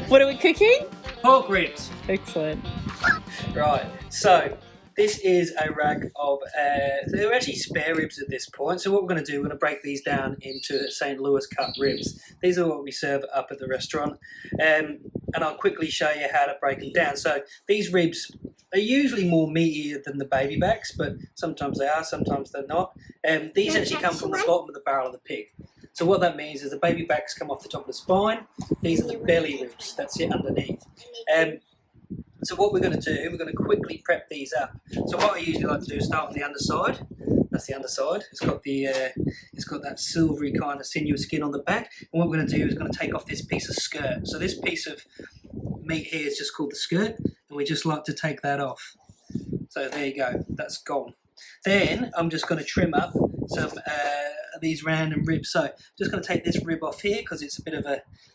What are we cooking? Pork ribs. Excellent. Right, so this is a rack of, they're actually spare ribs at this point. So what we're going to do, we're going to break these down into St. Louis cut ribs. These are what we serve up at the restaurant. And I'll quickly show you how to break them down. So these ribs are usually more meatier than the baby backs, but sometimes they are, sometimes they're not. These actually come from the bottom of the barrel of the pig. So what that means is the baby backs come off the top of the spine. These are the belly ribs that sit underneath. So what we're going to do, we're going to quickly prep these up. So what I usually like to do is start on the underside. That's the underside. It's got that silvery kind of sinuous skin on the back. And what we're going to do is going to take off this piece of skirt. So this piece of meat here is just called the skirt, and we just like to take that off. So there you go, that's gone. Then I'm just going to trim up some these random ribs. So I'm just going to take this rib off here because it's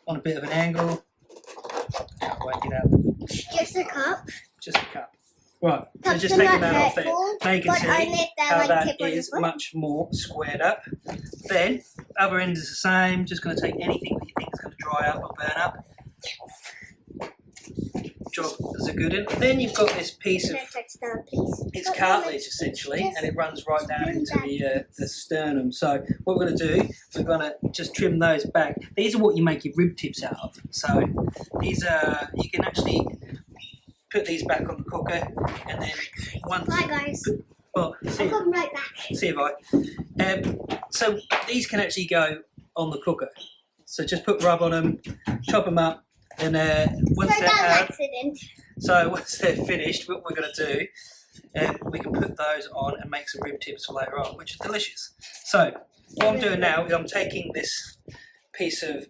on a bit of an angle. Can't wait it out. Just a cup. Just a cup. Right, so just taking that off there. Now you can see how that is much more squared up. Then, other end is the same. Just going to take anything that you think is going to dry up or burn up. Job is a good one. Then you've got this piece of, it's cartilage essentially, and it runs right down into the sternum. So what we're going to do, we're going to just trim those back. These are what you make your rib tips out of. So these are, you can actually put these back on the cooker, and then once. Bye guys. Well, I'll come right back. See you, bye. So these can actually go on the cooker. So just put rub on them, chop them up. And once they're finished, what we're going to do, we can put those on and make some rib tips for later on, which is delicious. So what I'm doing now is I'm taking this piece of,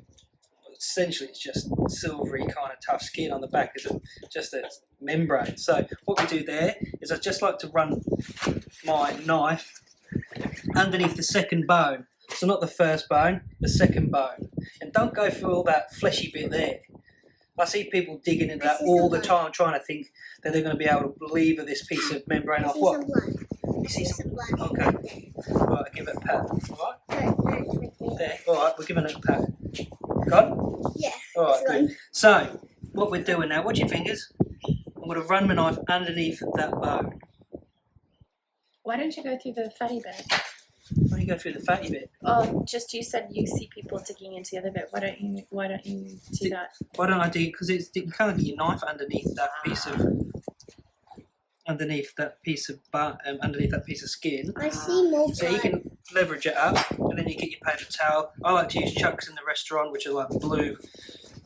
essentially it's just silvery kind of tough skin on the back, is just a membrane. So what we do there is I just like to run my knife underneath the second bone. So not the first bone, the second bone. And don't go for all that fleshy bit there. I see people digging into that all the time, trying to think that they're going to be able to lever this piece of membrane off. What? You see some blood. Okay. Right, I'll give it a pat. All right? There. All right, we're giving it a pat. Got? Yeah. All right, good. So, what we're doing now, watch your fingers. I'm going to run my knife underneath that bone. Why don't you go through the fatty bit? Why don't you go through the fatty bit? Oh, just you said you see people digging into the other bit. Why don't you do that? Why don't I do? Because you can't get your knife underneath that piece of underneath that piece of skin. I see more blood. So you can leverage it up, and then you get your paper towel. I like to use chucks in the restaurant, which are like blue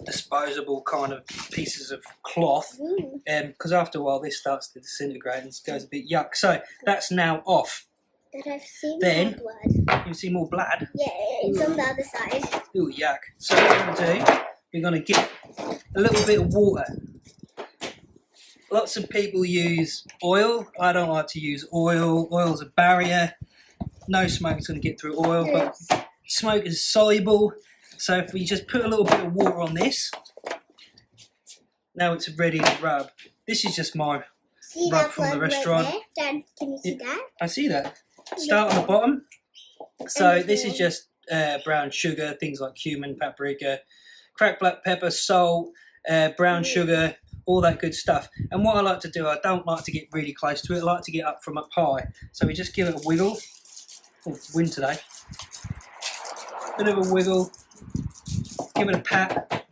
disposable kind of pieces of cloth, because after a while this starts to disintegrate and goes a bit yuck. So that's now off. But I've seen Then more blood. you see more blood. Yeah, it's on the other side. Ooh, yuck. So what we're going to do, we're going to get a little bit of water. Lots of people use oil. I don't like to use oil. Oil's a barrier. No smoke's going to get through oil, but smoke is soluble. So if we just put a little bit of water on this, now it's ready to rub. This is just my rub from the restaurant. Right there? Dad, can you see that? I see that. Start on the bottom. So this is just brown sugar, things like cumin, paprika, cracked black pepper, salt, brown sugar, all that good stuff. And what I like to do, I don't like to get really close to it. I like to get up from up high. So we just give it a wiggle. Oh, it's wind today. Bit of a wiggle. Give it a pat.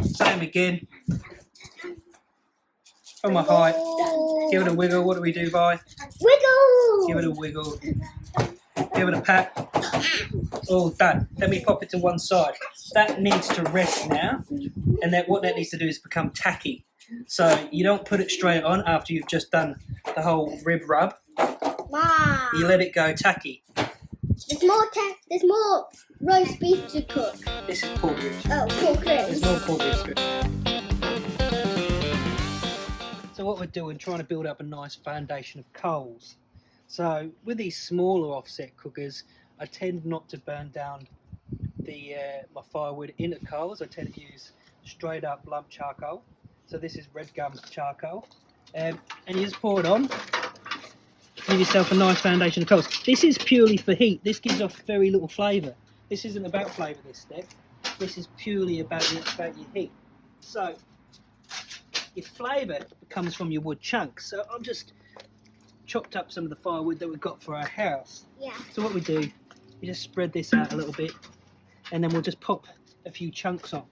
Same again. From a height. Give it a wiggle. What do we do, Vi? Wiggle! Give it a wiggle. Give it a pat. All done. Let me pop it to one side. That needs to rest now. And what that needs to do is become tacky. So you don't put it straight on after you've just done the whole rib rub. Wow. You let it go tacky. There's more roast beef to cook. This is pork ribs. Oh, pork There's ribs. more pork ribs. So what we're doing, trying to build up a nice foundation of coals. So with these smaller offset cookers, I tend not to burn down my firewood into coals. I tend to use straight up lump charcoal. So this is red gum charcoal. And you just pour it on. Give yourself a nice foundation of coals. This is purely for heat. This gives off very little flavour. This isn't about flavour this step. This is purely about your heat. So your flavour comes from your wood chunks. So I've just chopped up some of the firewood that we've got for our house. Yeah. So what we do, we just spread this out a little bit, and then we'll just pop a few chunks on.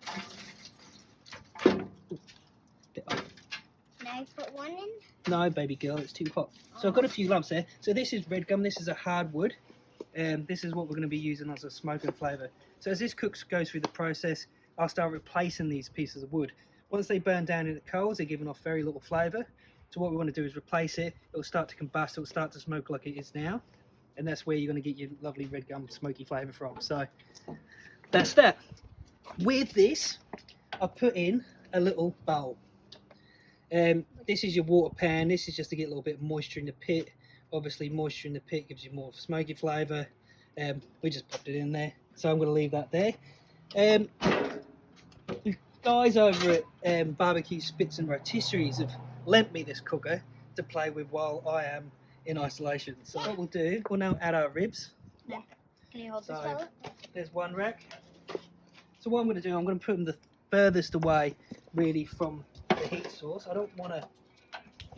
Can I put one in? No, baby girl, it's too hot. So I've got a few lumps there. So this is red gum. This is a hard wood. This is what we're going to be using as a smoke and flavour. So as this goes through the process, I'll start replacing these pieces of wood. Once they burn down in the coals, they're giving off very little flavour. So what we want to do is replace it. It'll start to combust. It'll start to smoke like it is now. And that's where you're going to get your lovely red gum smoky flavour from. So that's that. With this, I put in a little bowl. This is your water pan. This is just to get a little bit of moisture in the pit. Obviously, moisture in the pit gives you more smoky flavour. We just popped it in there. So I'm going to leave that there. The guys over at Barbecue Spits and Rotisseries have lent me this cooker to play with while I am in isolation. So what we'll do, we'll now add our ribs. Yeah. Can you hold So this well? there's one rack. So what I'm going to do, I'm going to put them the furthest away really from the heat source. I don't want to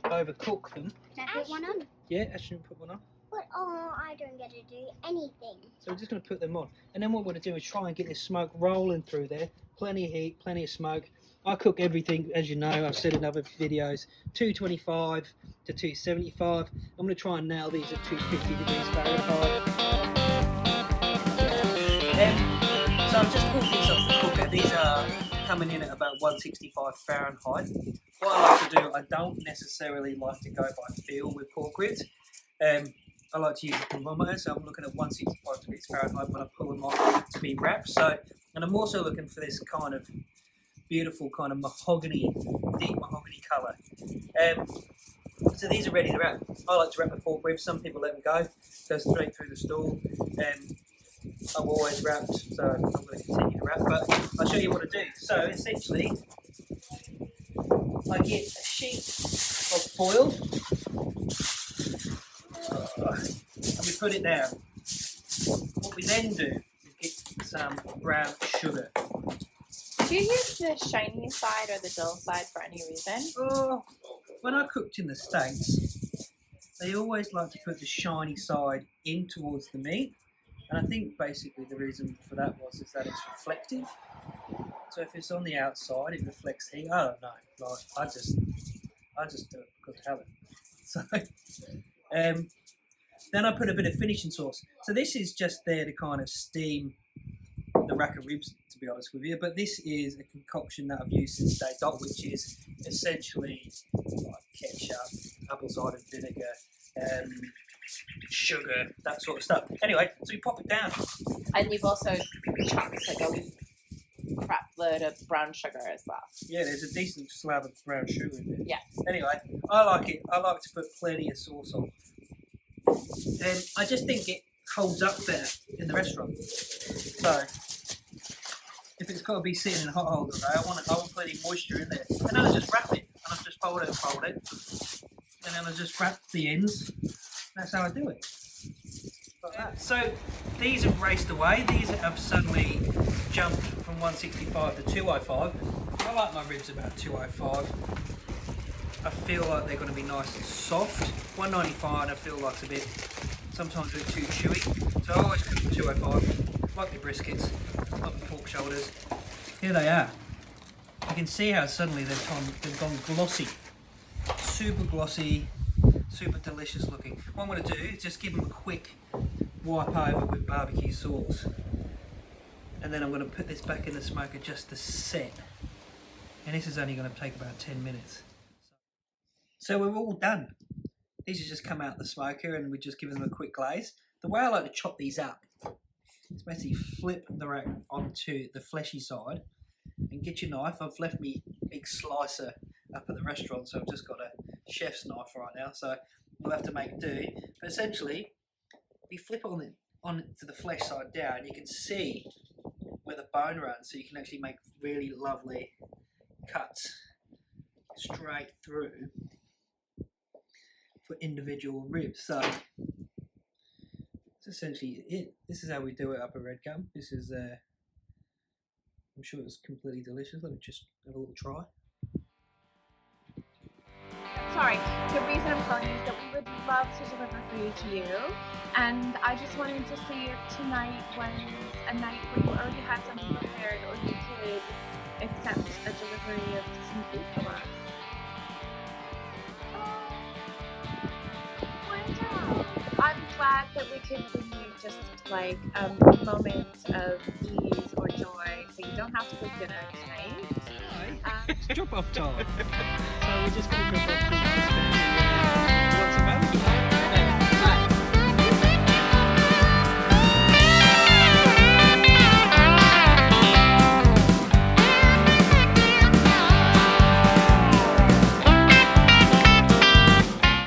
overcook them. Can I put one on? Yeah, actually put one on. But I don't get to do anything. So we're just going to put them on. And then what we're going to do is try and get this smoke rolling through there. Plenty of heat, plenty of smoke. I cook everything, as you know, I've said in other videos, 225 to 275. I'm going to try and nail these at 250 degrees Fahrenheit. So I've just pulled these off the cooker. These are coming in at about 165 Fahrenheit. What I like to do, I don't necessarily like to go by feel with pork ribs. I like to use a thermometer, so I'm looking at 165 degrees Fahrenheit when I pull them off to be wrapped. So, and I'm also looking for this kind of beautiful kind of mahogany, deep mahogany colour. So these are ready to wrap. I like to wrap the pork ribs. Some people let them go straight through the stall. I'm always wrapped, so I'm going to continue to wrap. But I'll show you what I do. So essentially, I get a sheet of foil and we put it down. What we then do is get some brown sugar. Do you use the shiny side or the dull side for any reason? Oh, when I cooked in the States, they always like to put the shiny side in towards the meat. And I think basically the reason for that is that it's reflective. So if it's on the outside, it reflects heat. I don't know. Like I just do it because I have it. So then I put a bit of finishing sauce. So this is just there to kind of steam the rack of ribs, to be honest with you. But this is a concoction that I've used since day dot, which is essentially like ketchup, apple cider vinegar, sugar, that sort of stuff. Anyway, so you pop it down. And you've also chucked like a crap load of brown sugar as well. Yeah, there's a decent slab of brown sugar in there. Yeah. Anyway, I like it. I like to put plenty of sauce on. And I just think it holds up better in the restaurant. So, if it's got to be sitting in a hot hold all day, I want plenty of moisture in there. And then I just wrap it. And I just fold it. And then I just wrap the ends. That's how I do it. Like that. So these have raced away. These have suddenly jumped from 165 to 205. I like my ribs about 205. I feel like they're going to be nice and soft. 195 I feel like it's a bit, sometimes a bit too chewy. So I always cook them 205. Like the briskets, like the pork shoulders. Here they are. You can see how suddenly they've gone glossy. Super glossy. Super delicious looking. What I'm going to do is just give them a quick wipe over with barbecue sauce. And then I'm going to put this back in the smoker just to set. And this is only going to take about 10 minutes. So we're all done. These have just come out the smoker and we just give them a quick glaze. The way I like to chop these up is basically flip the rack onto the fleshy side and get your knife. I've left me big slicer up at the restaurant, so I've just got a chef's knife right now, so we'll have to make do. But essentially, you flip it on to the flesh side down, you can see where the bone runs, so you can actually make really lovely cuts straight through for individual ribs. So That's essentially it. This is how we do it up at Red Gum. This is, I'm sure it's completely delicious. Let me just have a little try. Sorry, the reason I'm calling is that we would love to deliver food to you, and I just wanted to see if tonight was a night where you already had something prepared, or you could accept a delivery of some food from us. Wonderful. I'm glad that we could bring you just like a moment of ease or joy, so you don't have to cook dinner tonight. It's drop off time. So we're just going to drop off to this family. What's available?